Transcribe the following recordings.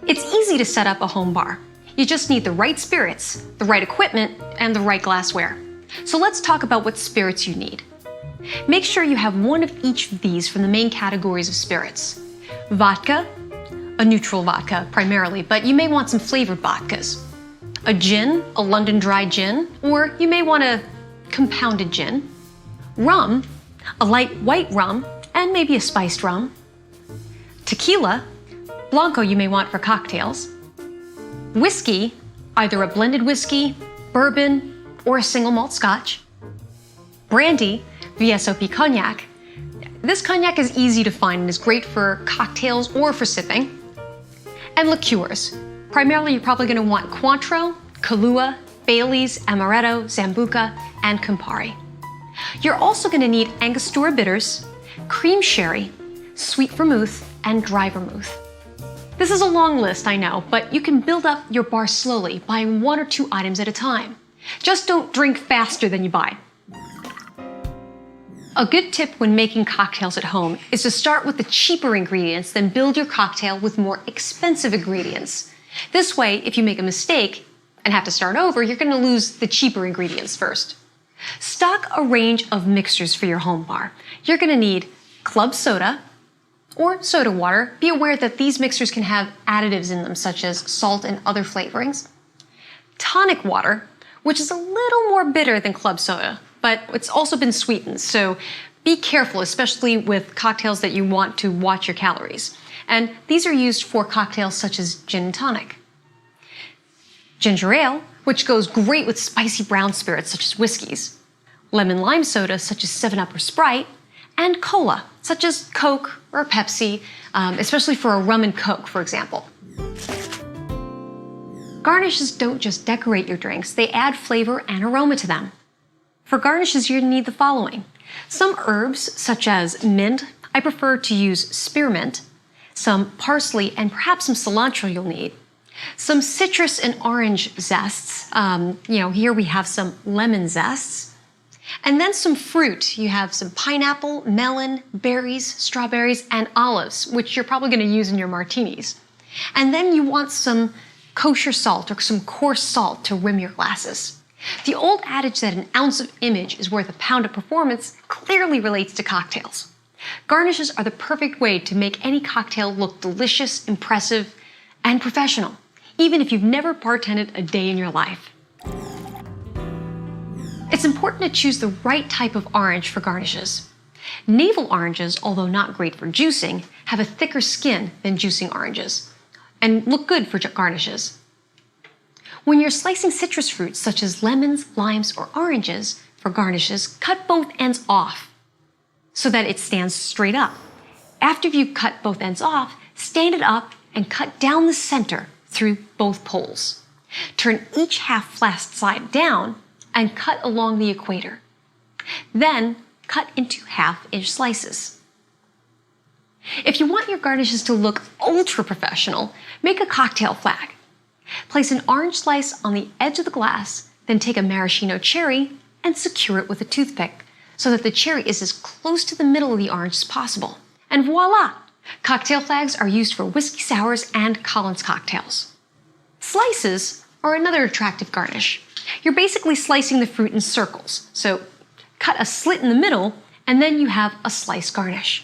It's easy to set up a home bar. You just need the right spirits, the right equipment, and the right glassware. So let's talk about what spirits you need. Make sure you have one of each of these from the main categories of spirits. Vodka, a neutral vodka primarily, but you may want some flavored vodkas. A gin, a London Dry gin, or you may want a compounded gin. Rum, a light white rum, and maybe a spiced rum. Tequila, Blanco you may want for cocktails. Whiskey, either a blended whiskey, bourbon, or a single malt scotch. Brandy, VSOP cognac. This cognac is easy to find and is great for cocktails or for sipping. And liqueurs. Primarily, you're probably going to want Cointreau, Kahlua, Baileys, Amaretto, Sambuca, and Campari. You're also going to need Angostura bitters, cream sherry, sweet vermouth, and dry vermouth. This is a long list, I know, but you can build up your bar slowly, buying 1 or 2 items at a time. Just don't drink faster than you buy. A good tip when making cocktails at home is to start with the cheaper ingredients, then build your cocktail with more expensive ingredients. This way, if you make a mistake and have to start over, you're going to lose the cheaper ingredients first. Stock a range of mixers for your home bar. You're going to need club soda or soda water. Be aware that these mixers can have additives in them, such as salt and other flavorings. Tonic water, which is a little more bitter than club soda, but it's also been sweetened, so be careful, especially with cocktails that you want to watch your calories. And these are used for cocktails such as gin and tonic. Ginger ale, which goes great with spicy brown spirits such as whiskeys. Lemon lime soda such as 7-Up or Sprite. And cola, such as Coke or Pepsi, especially for a rum and Coke, for example. Garnishes don't just decorate your drinks, they add flavor and aroma to them. For garnishes, you need the following. Some herbs, such as mint, I prefer to use spearmint, some parsley, and perhaps some cilantro you'll need. Some citrus and orange zests. Here we have some lemon zests. And then some fruit. You have some pineapple, melon, berries, strawberries, and olives, which you're probably going to use in your martinis. And then you want some kosher salt or some coarse salt to rim your glasses. The old adage that an ounce of image is worth a pound of performance clearly relates to cocktails. Garnishes are the perfect way to make any cocktail look delicious, impressive, and professional, even if you've never bartended a day in your life. It's important to choose the right type of orange for garnishes. Navel oranges, although not great for juicing, have a thicker skin than juicing oranges and look good for garnishes. When you're slicing citrus fruits such as lemons, limes, or oranges for garnishes, cut both ends off so that it stands straight up. After you've cut both ends off, stand it up and cut down the center through both poles. Turn each half flat side down and cut along the equator. Then cut into 1/2-inch slices. If you want your garnishes to look ultra professional, make a cocktail flag. Place an orange slice on the edge of the glass, then take a maraschino cherry and secure it with a toothpick so that the cherry is as close to the middle of the orange as possible. And voila! Cocktail flags are used for whiskey sours and Collins cocktails. Slices are another attractive garnish. You're basically slicing the fruit in circles, so cut a slit in the middle, and then you have a slice garnish.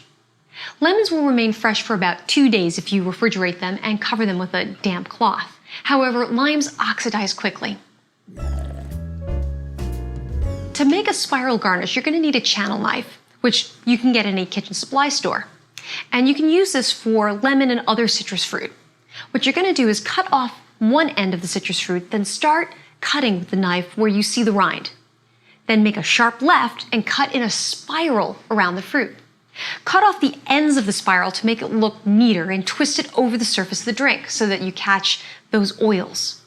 Lemons will remain fresh for about 2 days if you refrigerate them and cover them with a damp cloth. However, limes oxidize quickly. To make a spiral garnish, you're going to need a channel knife, which you can get in a kitchen supply store. And you can use this for lemon and other citrus fruit. What you're going to do is cut off one end of the citrus fruit, then start cutting with the knife where you see the rind. Then make a sharp left and cut in a spiral around the fruit. Cut off the ends of the spiral to make it look neater and twist it over the surface of the drink so that you catch those oils.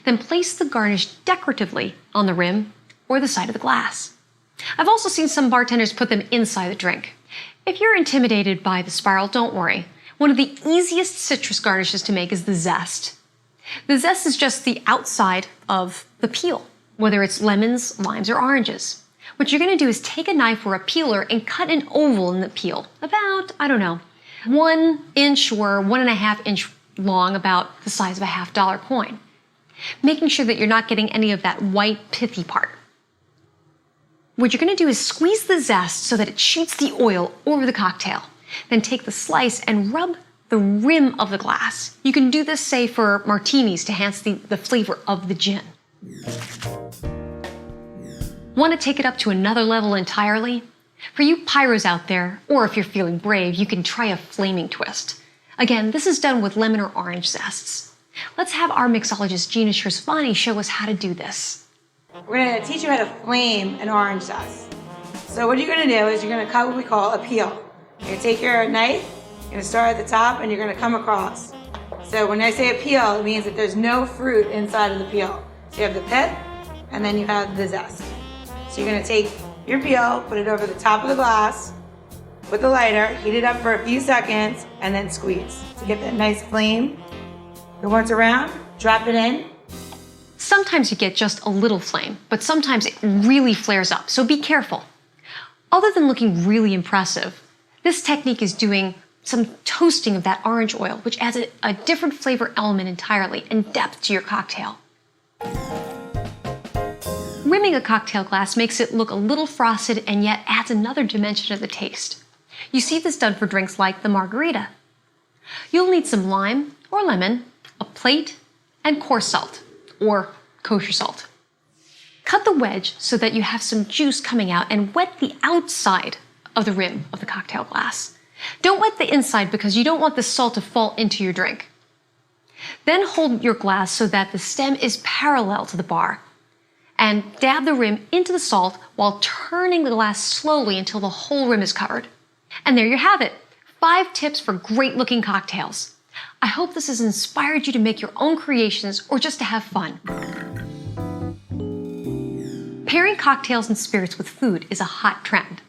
Then place the garnish decoratively on the rim or the side of the glass. I've also seen some bartenders put them inside the drink. If you're intimidated by the spiral, don't worry. One of the easiest citrus garnishes to make is the zest. The zest is just the outside of the peel, whether it's lemons, limes, or oranges. What you're going to do is take a knife or a peeler and cut an oval in the peel, about, 1 inch or 1.5 inch long, about the size of a $50 coin, making sure that you're not getting any of that white, pithy part. What you're going to do is squeeze the zest so that it shoots the oil over the cocktail. Then take the slice and rub the rim of the glass. You can do this, say, for martinis to enhance the flavor of the gin. Want to take it up to another level entirely? For you pyros out there, or if you're feeling brave, you can try a flaming twist. Again, this is done with lemon or orange zests. Let's have our mixologist Gina Scherzvani show us how to do this. We're going to teach you how to flame an orange zest. So what you're going to do is you're going to cut what we call a peel. You're going to take your knife, you're going to start at the top, and you're going to come across. So when I say a peel, it means that there's no fruit inside of the peel. So you have the pit, and then you have the zest. So you're going to take your peel, put it over the top of the glass with the lighter, heat it up for a few seconds, and then squeeze to get that nice flame. Go once around, drop it in. Sometimes you get just a little flame, but sometimes it really flares up, so be careful. Other than looking really impressive, this technique is doing some toasting of that orange oil, which adds a different flavor element entirely and depth to your cocktail. Rimming a cocktail glass makes it look a little frosted and yet adds another dimension to the taste. You see this done for drinks like the margarita. You'll need some lime or lemon, a plate, and coarse salt, or kosher salt. Cut the wedge so that you have some juice coming out and wet the outside of the rim of the cocktail glass. Don't wet the inside because you don't want the salt to fall into your drink. Then hold your glass so that the stem is parallel to the bar and dab the rim into the salt while turning the glass slowly until the whole rim is covered. And there you have it, 5 tips for great looking cocktails. I hope this has inspired you to make your own creations or just to have fun. Pairing cocktails and spirits with food is a hot trend.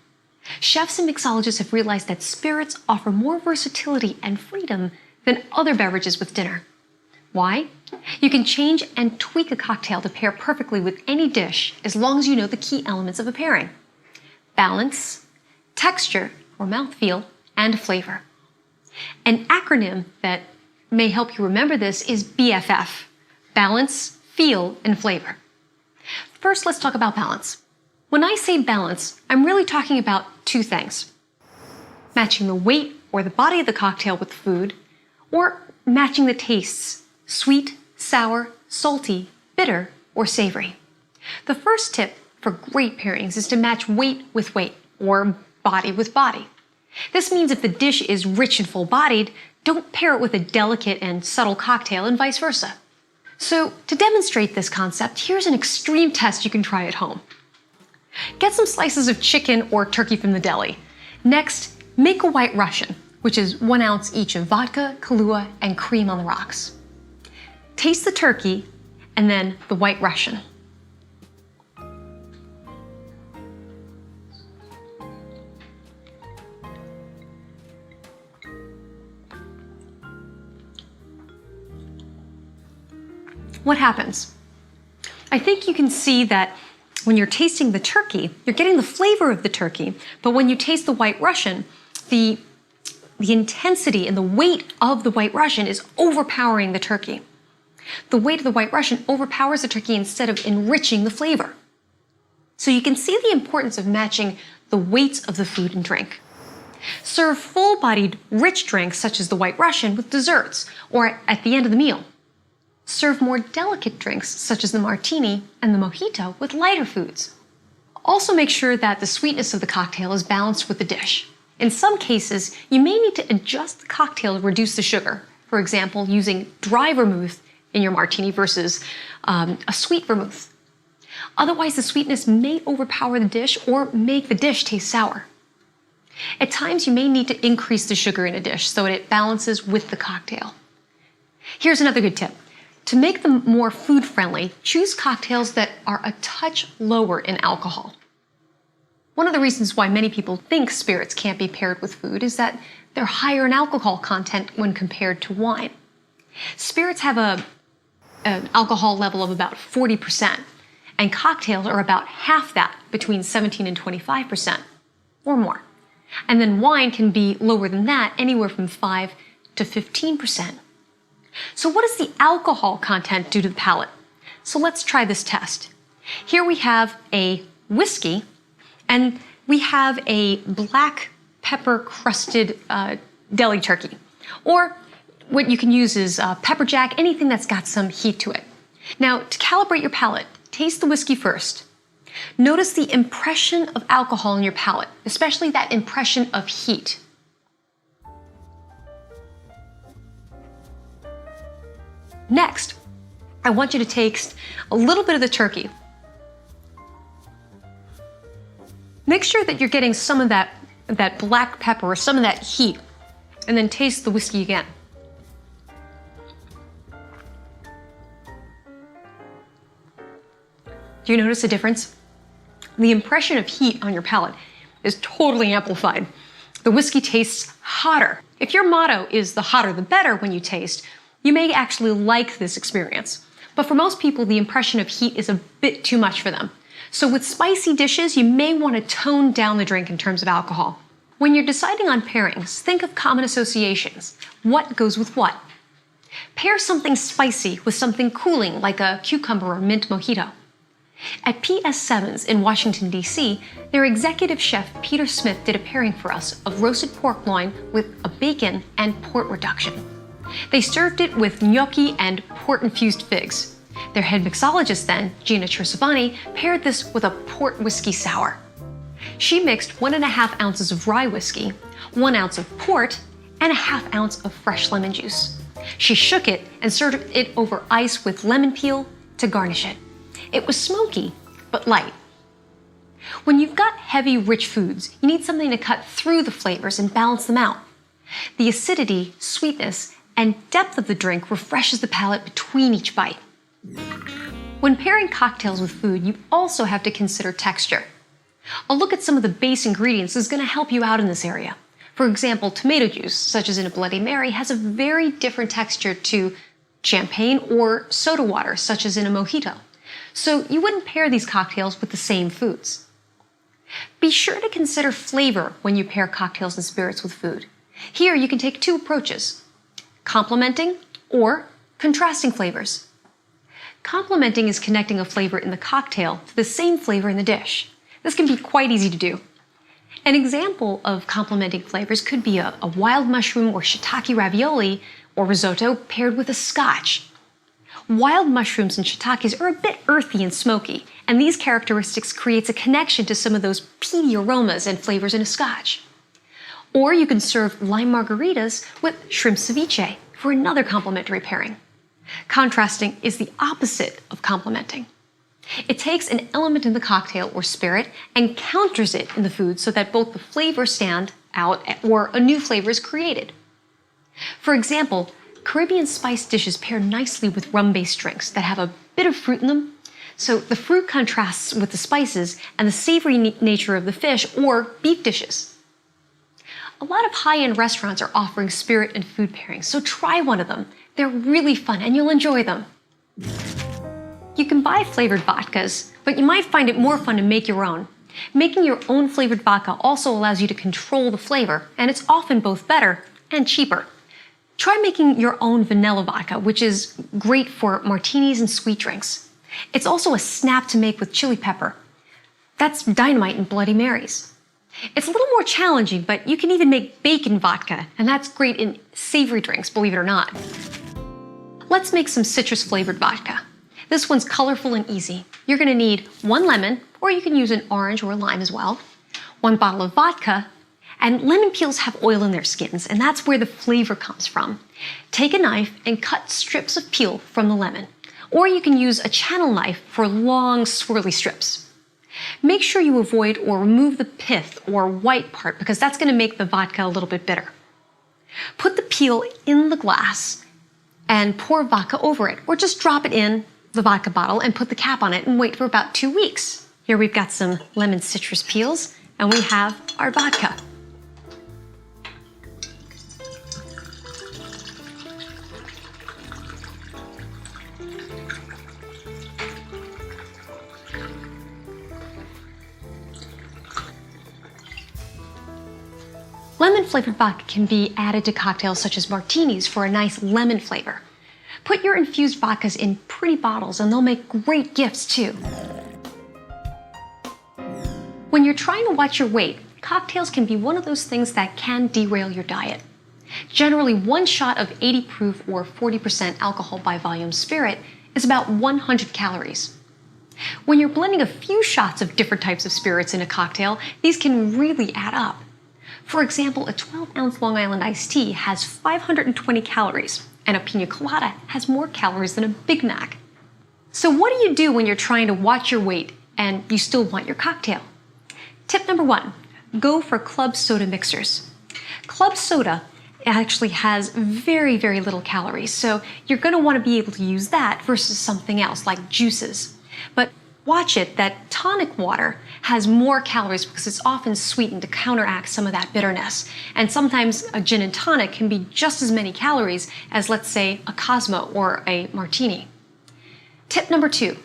Chefs and mixologists have realized that spirits offer more versatility and freedom than other beverages with dinner. Why? You can change and tweak a cocktail to pair perfectly with any dish as long as you know the key elements of a pairing: balance, texture or mouthfeel, and flavor. An acronym that may help you remember this is BFF: balance, feel, and flavor. First, let's talk about balance. When I say balance, I'm really talking about 2 things: matching the weight or the body of the cocktail with food, or matching the tastes: sweet, sour, salty, bitter, or savory. The first tip for great pairings is to match weight with weight, or body with body. This means if the dish is rich and full-bodied, don't pair it with a delicate and subtle cocktail and vice versa. So, to demonstrate this concept, here's an extreme test you can try at home. Get some slices of chicken or turkey from the deli. Next, make a White Russian, which is 1 ounce each of vodka, Kahlua, and cream on the rocks. Taste the turkey and then the White Russian. What happens? I think you can see that when you're tasting the turkey, you're getting the flavor of the turkey, but when you taste the White Russian, the intensity and the weight of the White Russian is overpowering the turkey. The weight of the White Russian overpowers the turkey instead of enriching the flavor. So you can see the importance of matching the weights of the food and drink. Serve full-bodied, rich drinks such as the White Russian with desserts or at the end of the meal. Serve more delicate drinks such as the martini and the mojito with lighter foods. Also make sure that the sweetness of the cocktail is balanced with the dish. In some cases, you may need to adjust the cocktail to reduce the sugar. For example, using dry vermouth in your martini versus a sweet vermouth. Otherwise, the sweetness may overpower the dish or make the dish taste sour. At times, you may need to increase the sugar in a dish so that it balances with the cocktail. Here's another good tip. To make them more food-friendly, choose cocktails that are a touch lower in alcohol. One of the reasons why many people think spirits can't be paired with food is that they're higher in alcohol content when compared to wine. Spirits have an alcohol level of about 40%, and cocktails are about half that, between 17 and 25% or more. And then wine can be lower than that, anywhere from 5 to 15%. So what does the alcohol content do to the palate? So let's try this test. Here we have a whiskey, and we have a black pepper crusted deli turkey. Or what you can use is pepper jack, anything that's got some heat to it. Now, to calibrate your palate, taste the whiskey first. Notice the impression of alcohol in your palate, especially that impression of heat. Next, I want you to taste a little bit of the turkey. Make sure that you're getting some of that black pepper or some of that heat, and then taste the whiskey again. Do you notice a difference? The impression of heat on your palate is totally amplified. The whiskey tastes hotter. If your motto is the hotter the better when you taste, you may actually like this experience. But for most people, the impression of heat is a bit too much for them. So with spicy dishes, you may want to tone down the drink in terms of alcohol. When you're deciding on pairings, think of common associations. What goes with what? Pair something spicy with something cooling like a cucumber or mint mojito. At PS7's in Washington, D.C., their executive chef Peter Smith did a pairing for us of roasted pork loin with a bacon and port reduction. They served it with gnocchi and port-infused figs. Their head mixologist then, Gina Chersavani, paired this with a port whiskey sour. She mixed 1.5 ounces of rye whiskey, 1 ounce of port, and a ½ ounce of fresh lemon juice. She shook it and served it over ice with lemon peel to garnish it. It was smoky, but light. When you've got heavy, rich foods, you need something to cut through the flavors and balance them out. The acidity, sweetness, and depth of the drink refreshes the palate between each bite. When pairing cocktails with food, you also have to consider texture. A look at some of the base ingredients is going to help you out in this area. For example, tomato juice, such as in a Bloody Mary, has a very different texture to champagne or soda water, such as in a mojito. So you wouldn't pair these cocktails with the same foods. Be sure to consider flavor when you pair cocktails and spirits with food. Here you can take two approaches: complementing or contrasting flavors. Complementing is connecting a flavor in the cocktail to the same flavor in the dish. This can be quite easy to do. An example of complementing flavors could be a wild mushroom or shiitake ravioli or risotto paired with a scotch. Wild mushrooms and shiitakes are a bit earthy and smoky, and these characteristics creates a connection to some of those peaty aromas and flavors in a scotch. Or you can serve lime margaritas with shrimp ceviche for another complementary pairing. Contrasting is the opposite of complementing. It takes an element in the cocktail or spirit and counters it in the food so that both the flavors stand out or a new flavor is created. For example, Caribbean spiced dishes pair nicely with rum-based drinks that have a bit of fruit in them, so the fruit contrasts with the spices and the savory nature of the fish or beef dishes. A lot of high-end restaurants are offering spirit and food pairings, so try one of them. They're really fun and you'll enjoy them. You can buy flavored vodkas, but you might find it more fun to make your own. Making your own flavored vodka also allows you to control the flavor, and it's often both better and cheaper. Try making your own vanilla vodka, which is great for martinis and sweet drinks. It's also a snap to make with chili pepper. That's dynamite in Bloody Marys. It's a little more challenging, but you can even make bacon vodka, and that's great in savory drinks, believe it or not. Let's make some citrus-flavored vodka. This one's colorful and easy. You're going to need 1 lemon, or you can use an orange or a lime as well, 1 bottle of vodka, and lemon peels have oil in their skins, and that's where the flavor comes from. Take a knife and cut strips of peel from the lemon, or you can use a channel knife for long, swirly strips. Make sure you avoid or remove the pith or white part because that's going to make the vodka a little bit bitter. Put the peel in the glass and pour vodka over it, or just drop it in the vodka bottle and put the cap on it and wait for about 2 weeks. Here we've got some lemon citrus peels, and we have our vodka. Lemon-flavored vodka can be added to cocktails such as martinis for a nice lemon flavor. Put your infused vodkas in pretty bottles and they'll make great gifts too. When you're trying to watch your weight, cocktails can be one of those things that can derail your diet. Generally, one shot of 80 proof or 40% alcohol by volume spirit is about 100 calories. When you're blending a few shots of different types of spirits in a cocktail, these can really add up. For example, a 12-ounce Long Island iced tea has 520 calories, and a pina colada has more calories than a Big Mac. So what do you do when you're trying to watch your weight and you still want your cocktail? Tip number 1, go for club soda mixers. Club soda actually has very, very little calories, so you're going to want to be able to use that versus something else like juices. But watch it that tonic water has more calories because it's often sweetened to counteract some of that bitterness. And sometimes a gin and tonic can be just as many calories as, let's say, a Cosmo or a martini. Tip number 2,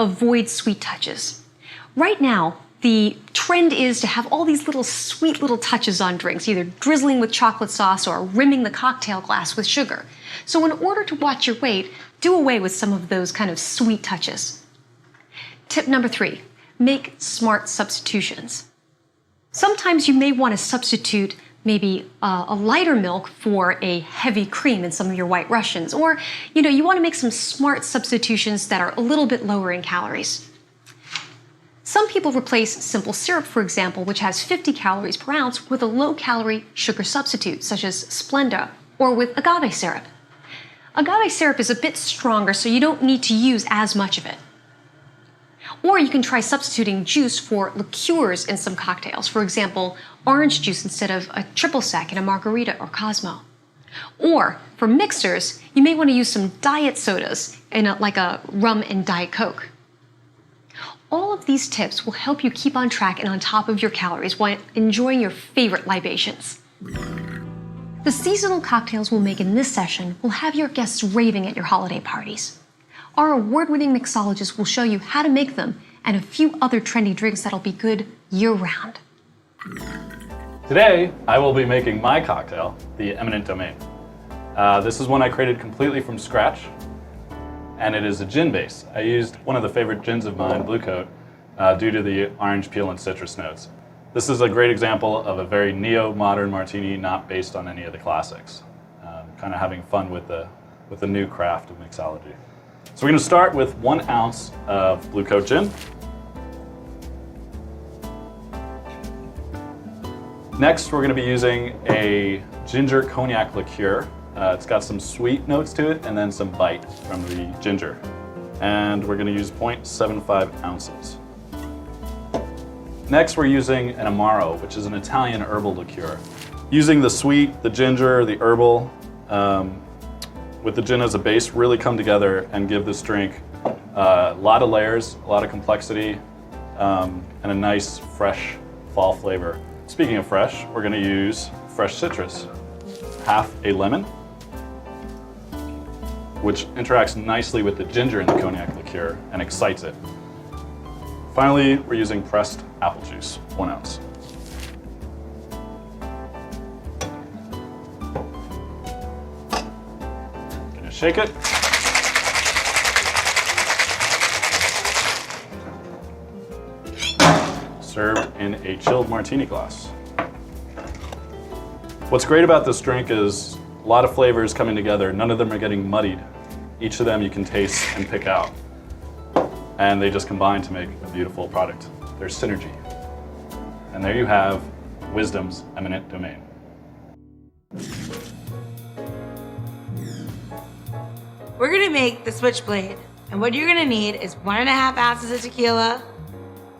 avoid sweet touches. Right now, the trend is to have all these little sweet little touches on drinks, either drizzling with chocolate sauce or rimming the cocktail glass with sugar. So in order to watch your weight, do away with some of those kind of sweet touches. Tip number 3, make smart substitutions. Sometimes you may want to substitute maybe a lighter milk for a heavy cream in some of your White Russians, or you want to make some smart substitutions that are a little bit lower in calories. Some people replace simple syrup, for example, which has 50 calories per ounce, with a low-calorie sugar substitute, such as Splenda, or with agave syrup. Agave syrup is a bit stronger, so you don't need to use as much of it. Or you can try substituting juice for liqueurs in some cocktails. For example, orange juice instead of a triple sec in a margarita or Cosmo. Or for mixers, you may want to use some diet sodas in like a rum and Diet Coke. All of these tips will help you keep on track and on top of your calories while enjoying your favorite libations. The seasonal cocktails we'll make in this session will have your guests raving at your holiday parties. Our award-winning mixologist will show you how to make them and a few other trendy drinks that'll be good year-round. Today, I will be making my cocktail, the Eminent Domain. This is one I created completely from scratch, and it is a gin base. I used one of the favorite gins of mine, Blue Coat, due to the orange peel and citrus notes. This is a great example of a very neo-modern martini not based on any of the classics. Kind of having fun with the new craft of mixology. So we're going to start with 1 ounce of Blue Coat gin. Next, we're going to be using a ginger cognac liqueur. It's got some sweet notes to it and then some bite from the ginger. And we're going to use 0.75 ounces. Next, we're using an Amaro, which is an Italian herbal liqueur. Using the sweet, the ginger, the herbal, with the gin as a base, really come together and give this drink a lot of layers, a lot of complexity, and a nice, fresh fall flavor. Speaking of fresh, we're going to use fresh citrus. Half a lemon, which interacts nicely with the ginger in the cognac liqueur and excites it. Finally, we're using pressed apple juice, 1 ounce. Gonna shake it. Served in a chilled martini glass. What's great about this drink is a lot of flavors coming together. None of them are getting muddied. Each of them you can taste and pick out. And they just combine to make a beautiful product. There's synergy. And there you have Wisdom's Eminent Domain. We're gonna make the switchblade. And what you're gonna need is 1.5 ounces of tequila,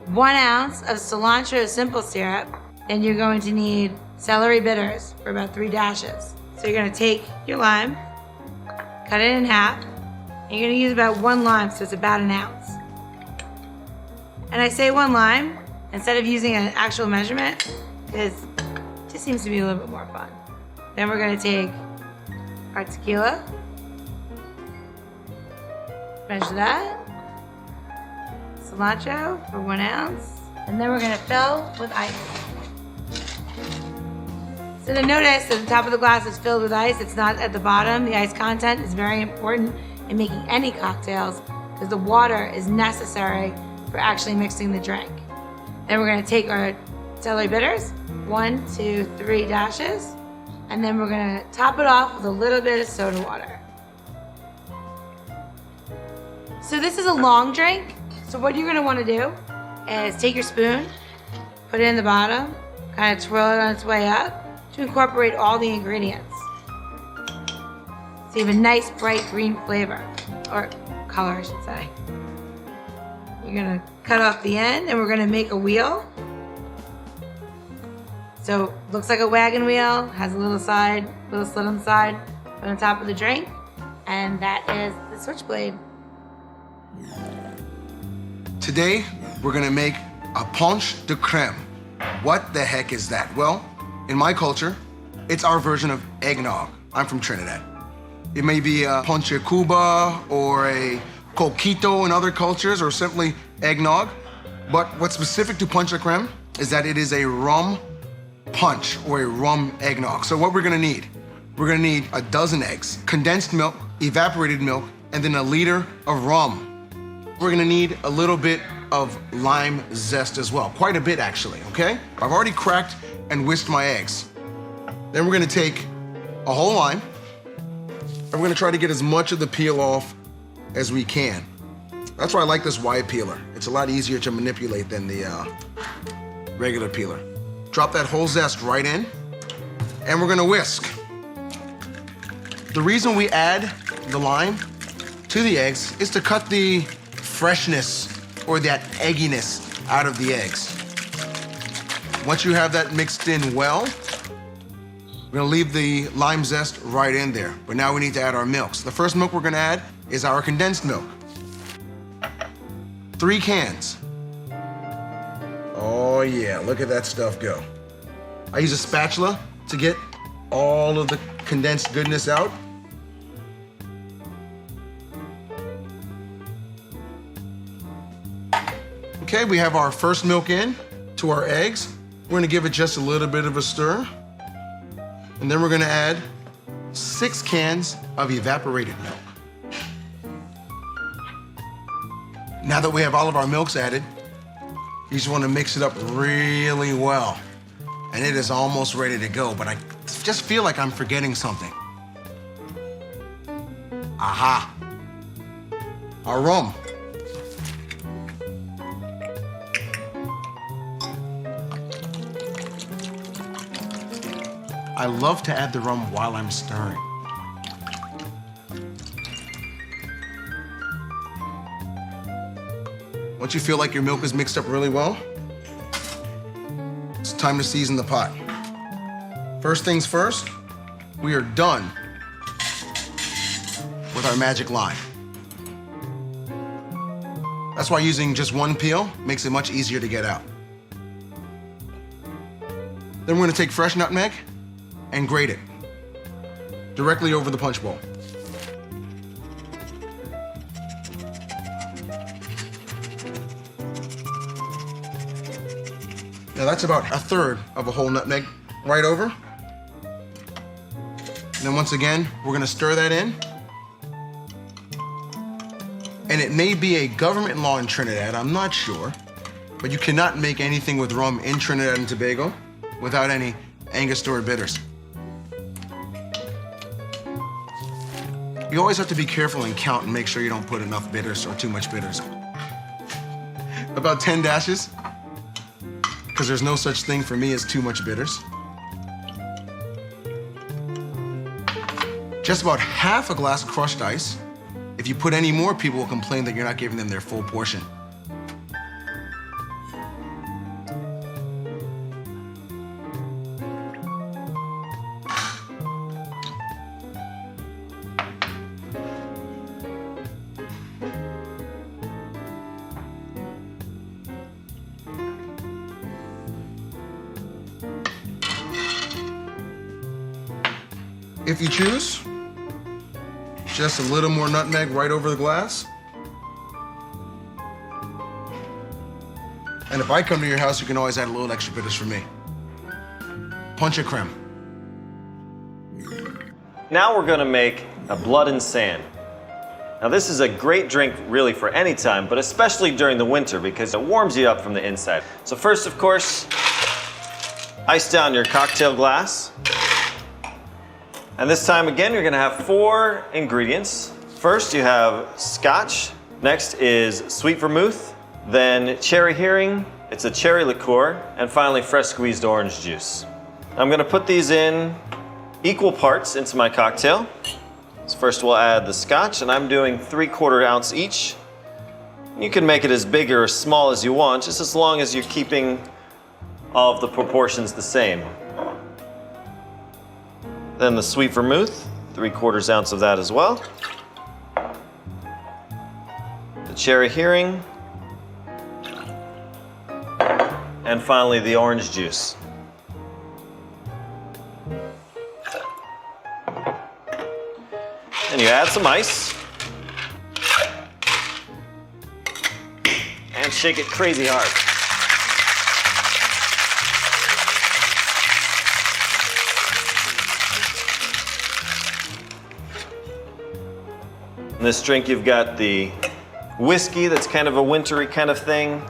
1 ounce of cilantro simple syrup, and you're going to need celery bitters for about 3 dashes. So you're gonna take your lime, cut it in half, and you're gonna use about 1 lime, so it's about 1 ounce. And I say 1 lime instead of using an actual measurement because it just seems to be a little bit more fun. Then we're gonna take our tequila, measure that, cilantro for 1 ounce, and then we're gonna fill with ice. So to notice that the top of the glass is filled with ice, it's not at the bottom. The ice content is very important in making any cocktails because the water is necessary for actually mixing the drink. Then we're gonna take our celery bitters, 1, 2, 3 dashes, and then we're gonna top it off with a little bit of soda water. So this is a long drink. So what you're gonna wanna do is take your spoon, put it in the bottom, kind of twirl it on its way up to incorporate all the ingredients. So you have a nice bright green flavor, or color I should say. You're gonna cut off the end and we're gonna make a wheel. So looks like a wagon wheel, has a little slit on the side, on the top of the drink, and that is the switchblade. Today, we're gonna make a punch de crème. What the heck is that? Well, in my culture, it's our version of eggnog. I'm from Trinidad. It may be a punch de Cuba or a coquito in other cultures or simply eggnog. But what's specific to punch de crème is that it is a rum punch or a rum eggnog. So what we're gonna need, we're gonna need a dozen eggs, condensed milk, evaporated milk, and then a liter of rum. We're gonna need a little bit of lime zest as well, quite a bit actually, okay? I've already cracked and whisked my eggs. Then we're gonna take a whole lime, and we're gonna try to get as much of the peel off as we can. That's why I like this wide peeler. It's a lot easier to manipulate than the regular peeler. Drop that whole zest right in, and we're gonna whisk. The reason we add the lime to the eggs is to cut the freshness or that egginess out of the eggs. Once you have that mixed in well, we're gonna leave the lime zest right in there. But now we need to add our milks. The first milk we're gonna add is our condensed milk. 3 cans. Oh yeah, look at that stuff go. I use a spatula to get all of the condensed goodness out. Okay, we have our first milk in to our eggs. We're gonna give it just a little bit of a stir. And then we're gonna add 6 cans of evaporated milk. Now that we have all of our milks added, you just wanna mix it up really well. And it is almost ready to go, but I just feel like I'm forgetting something. Aha, our rum. I love to add the rum while I'm stirring. Once you feel like your milk is mixed up really well, it's time to season the pot. First things first, we are done with our magic lime. That's why using just one peel makes it much easier to get out. Then we're gonna take fresh nutmeg and grate it directly over the punch bowl. Now that's about 1/3 of a whole nutmeg right over. And then once again, we're gonna stir that in. And it may be a government law in Trinidad, I'm not sure, but you cannot make anything with rum in Trinidad and Tobago without any Angostura bitters. You always have to be careful and count and make sure you don't put enough bitters or too much bitters. About 10 dashes, because there's no such thing for me as too much bitters. Just about half a glass of crushed ice. If you put any more, people will complain that you're not giving them their full portion. If you choose, just a little more nutmeg right over the glass. And if I come to your house, you can always add a little extra bitters for me. Punch de crème. Now we're gonna make a blood and sand. Now this is a great drink really for any time, but especially during the winter because it warms you up from the inside. So first, of course, ice down your cocktail glass. And this time again, you're gonna have 4 ingredients. First, you have scotch. Next is sweet vermouth. Then cherry heering, it's a cherry liqueur. And finally, fresh squeezed orange juice. I'm gonna put these in equal parts into my cocktail. So first we'll add the scotch, and I'm doing 3/4 ounce each. You can make it as big or as small as you want, just as long as you're keeping all of the proportions the same. Then the sweet vermouth, 3/4 ounce of that as well. The cherry heering. And finally the orange juice. And you add some ice. And shake it crazy hard. In this drink you've got the whiskey that's kind of a wintry kind of thing.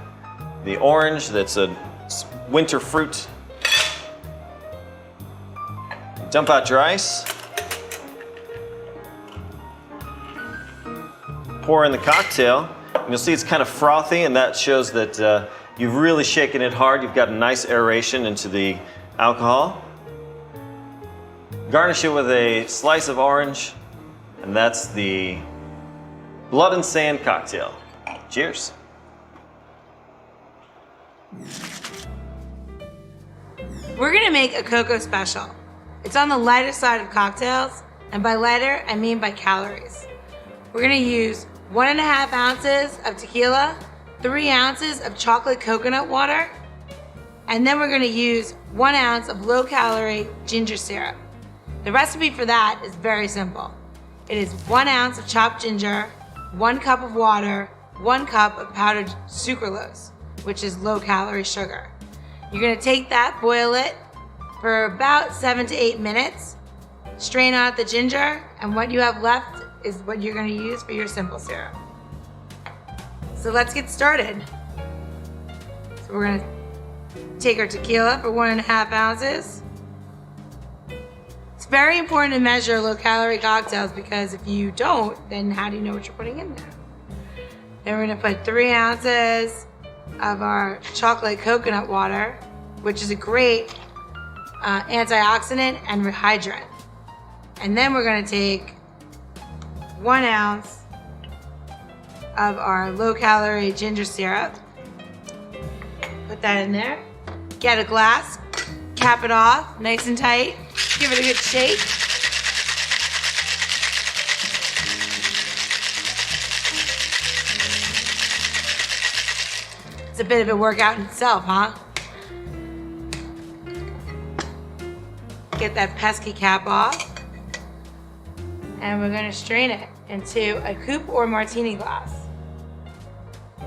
The orange that's a winter fruit. Dump out your ice. Pour in the cocktail. And you'll see it's kind of frothy, and that shows that you've really shaken it hard. You've got a nice aeration into the alcohol. Garnish it with a slice of orange, and that's the blood and sand cocktail. Cheers. We're gonna make a cocoa special. It's on the lighter side of cocktails, and by lighter, I mean by calories. We're gonna use 1.5 ounces of tequila, 3 ounces of chocolate coconut water, and then we're gonna use 1 ounce of low-calorie ginger syrup. The recipe for that is very simple. It is 1 ounce of chopped ginger, 1 cup of water, 1 cup of powdered sucralose, which is low-calorie sugar. You're gonna take that, boil it for about 7 to 8 minutes, strain out the ginger, and what you have left is what you're gonna use for your simple syrup. So let's get started. So we're gonna take our tequila for 1.5 ounces. It's very important to measure low-calorie cocktails because if you don't, then how do you know what you're putting in there? Then we're gonna put 3 ounces of our chocolate coconut water, which is a great antioxidant and rehydrant. And then we're gonna take 1 ounce of our low-calorie ginger syrup. Put that in there. Get a glass, cap it off nice and tight. Give it a good shake. It's a bit of a workout in itself, huh? Get that pesky cap off. And we're gonna strain it into a coupe or martini glass.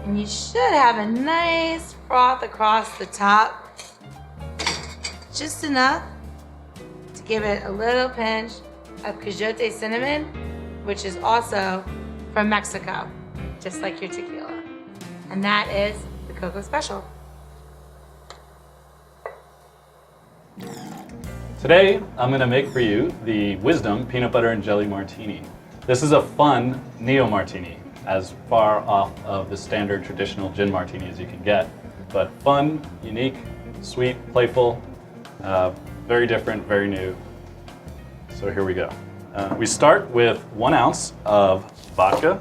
And you should have a nice froth across the top. Just enough to give it a little pinch of cajote cinnamon, which is also from Mexico, just like your tequila. And that is the Cocoa Special. Today, I'm gonna make for you the Wisdom Peanut Butter and Jelly Martini. This is a fun neo-martini, as far off of the standard traditional gin martini as you can get, but fun, unique, sweet, playful, very different, very new. So here we go. We start with 1 ounce of vodka,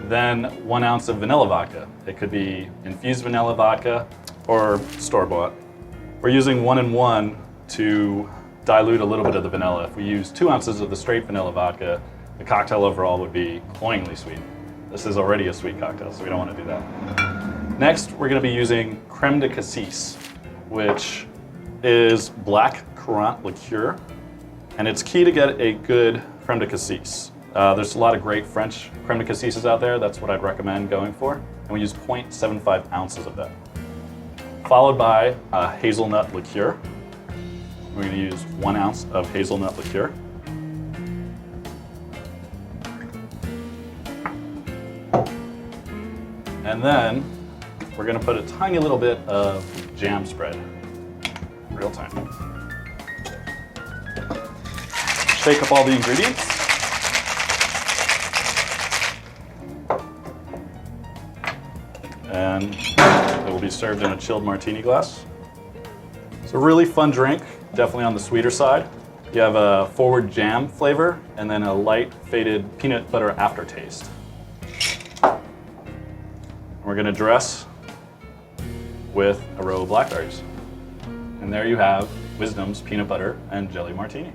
then 1 ounce of vanilla vodka. It could be infused vanilla vodka or store-bought. We're using 1 and 1 to dilute a little bit of the vanilla. If we use 2 ounces of the straight vanilla vodka, the cocktail overall would be cloyingly sweet. This is already a sweet cocktail, so we don't want to do that. Next, we're going to be using creme de cassis, which is black currant liqueur, and it's key to get a good creme de cassis. There's a lot of great French creme de cassis out there. That's what I'd recommend going for. And we use 0.75 ounces of that. Followed by a hazelnut liqueur. We're going to use 1 ounce of hazelnut liqueur. And then we're going to put a tiny little bit of jam spread, real tiny. Shake up all the ingredients. And it will be served in a chilled martini glass. It's a really fun drink, definitely on the sweeter side. You have a forward jam flavor and then a light faded peanut butter aftertaste. We're gonna dress with a row of blackberries. And there you have Wisdom's peanut butter and jelly martini.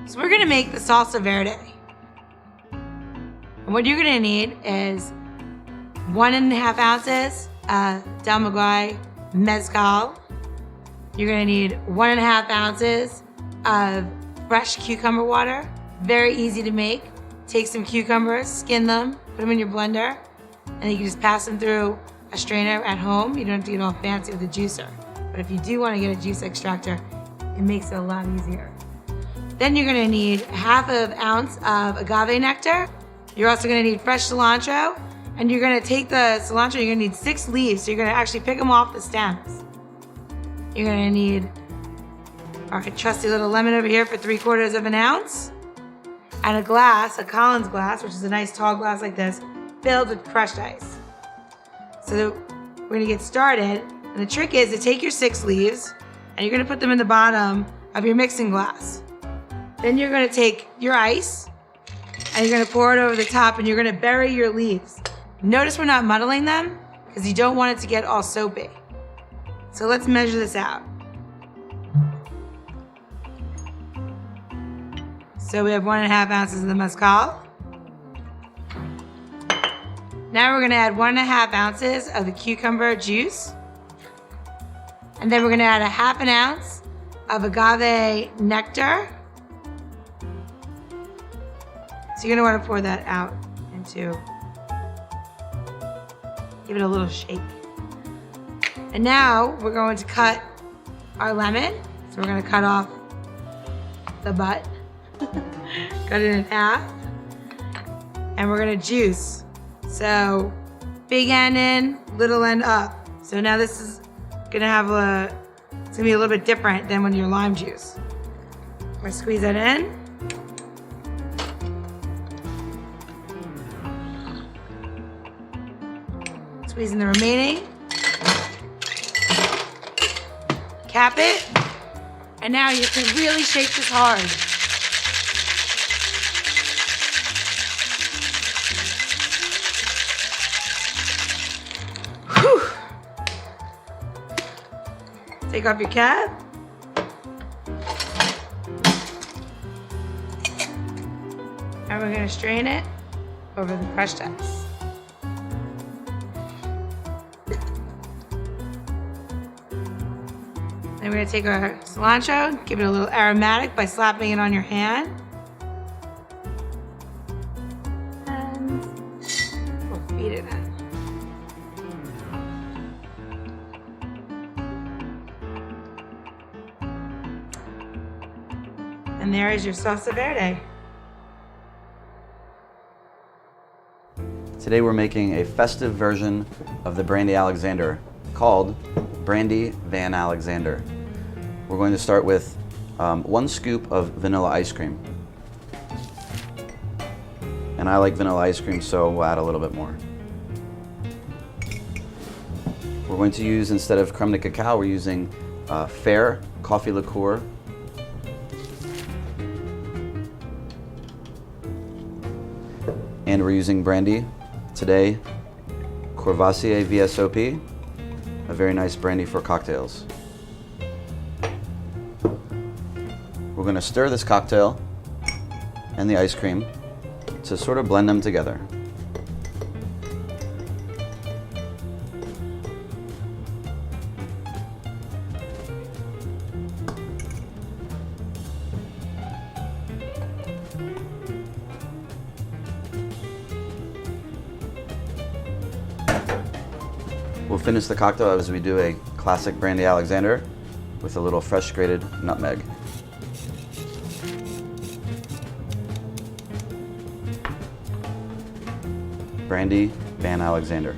So we're gonna make the salsa verde. And what you're gonna need is 1.5 ounces of Del Maguey mezcal. You're gonna need 1.5 ounces of fresh cucumber water. Very easy to make. Take some cucumbers, skin them, put them in your blender, and you can just pass them through a strainer at home. You don't have to get all fancy with a juicer. But if you do want to get a juice extractor, it makes it a lot easier. Then you're gonna need 1/2 ounce of agave nectar. You're also gonna need fresh cilantro, and you're gonna take the cilantro, you're gonna need 6 leaves, so you're gonna actually pick them off the stems. You're gonna need our trusty little lemon over here for 3/4 ounce. And a glass, a Collins glass, which is a nice tall glass like this, filled with crushed ice. So we're gonna get started. And the trick is to take your 6 leaves and you're gonna put them in the bottom of your mixing glass. Then you're gonna take your ice and you're gonna pour it over the top and you're gonna bury your leaves. Notice we're not muddling them because you don't want it to get all soapy. So let's measure this out. So we have 1.5 ounces of the mezcal. Now we're gonna add 1.5 ounces of the cucumber juice. And then we're gonna add 1/2 ounce of agave nectar. So you're gonna wanna pour that out into, give it a little shake. And now we're going to cut our lemon. So we're gonna cut off the butt. Cut it in half. And we're gonna juice. So big end in, little end up. So now this is gonna have it's gonna be a little bit different than when your lime juice. I'm gonna squeeze that in. Squeeze in the remaining. Cap it. And now you have to really shake this hard. Take off your cap. And we're gonna strain it over the crushed ice. Then we're gonna take our cilantro, give it a little aromatic by slapping it on your hand. And we'll feed it in. And there is your salsa verde. Today we're making a festive version of the Brandy Alexander called Brandy Van Alexander. We're going to start with 1 scoop of vanilla ice cream. And I like vanilla ice cream, so we'll add a little bit more. We're going to use, instead of creme de cacao, we're using Fair coffee liqueur. And we're using brandy today, Courvoisier VSOP, a very nice brandy for cocktails. We're going to stir this cocktail and the ice cream to sort of blend them together. We'll finish the cocktail as we do a classic classic Brandy Alexander with a little fresh grated nutmeg. Brandy Van Alexander.